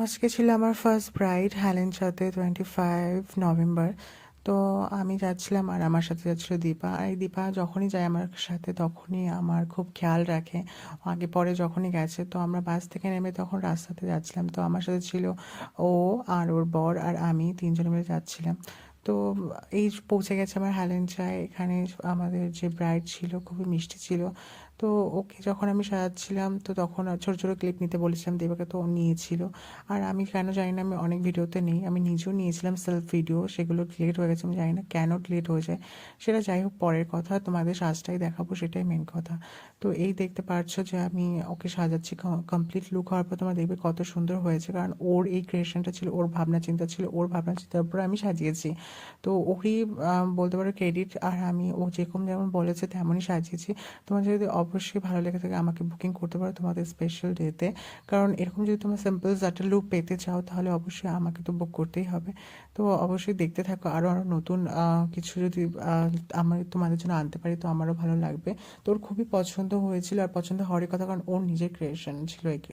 আজকে ছিল আমার ফার্স্ট ব্রাইড হ্যালেঞ্চাতে 25 নভেম্বর। তো আমি যাচ্ছিলাম আর আমার সাথে যাচ্ছিল দীপা। আর এই দীপা যখনই যায় আমার সাথে তখনই আমার খুব খেয়াল রাখে। আগে পরে যখনই গেছে তো আমরা বাস থেকে নেমে তখন রাস্তাতে যাচ্ছিলাম, তো আমার সাথে ছিল ও আর ওর বর আর আমি তিনজনে মিলে যাচ্ছিলাম। তো এই পৌঁছে গেছে আমার হ্যালেঞ্চায়। এখানে আমাদের যে ব্রাইড ছিল খুবই মিষ্টি ছিল। তো ওকে যখন আমি সাজাচ্ছিলাম তো তখন ছোটো ছোটো ক্লিপ নিতে বলেছিলাম দীপাকে, তো ও নিয়েছিল। আর আমি কেন জানি না, আমি অনেক ভিডিওতে নেই, আমি নিজেও নিয়েছিলাম সেলফ ভিডিও, সেগুলো ডিলিট হয়ে গেছে। আমি জানি না কেন ডিলিট হয়েছে, সেটা যাই হোক পরের কথা, তোমাদের সাজটাই দেখাবো সেটাই মেন কথা। তো এই দেখতে পারছো যে আমি ওকে সাজাচ্ছি, কমপ্লিট লুক হওয়ার পর তোমরা দেখবে কত সুন্দর হয়েছে, কারণ ওর এই ক্রিয়েশনটা ছিল, ওর ভাবনা চিন্তা ছিল, ওর ভাবনা চিন্তার উপরে আমি সাজিয়েছি। তো ওরই বলতে পারো ক্রেডিট। আর আমি ও যেরকম যেমন বলেছে তেমনই সাজিয়েছি। তোমার যদি অবশ্যই ভালো লেগে থাকে আমাকে বুকিং করতে পারো তোমাদের স্পেশাল ডেতে, কারণ এরকম যদি তোমরা সিম্পল একটা লুক পেতে চাও তাহলে অবশ্যই আমাকে তো বুক করতেই হবে। তো অবশ্যই দেখতে থাকো, আরও আরও নতুন কিছু যদি আমার তোমাদের জন্য আনতে পারি তো আমারও ভালো লাগবে। তো ওর খুবই পছন্দ হয়েছিল, আর পছন্দ হওয়ারই কথা, কারণ ওর নিজের ক্রিয়েশন ছিল এই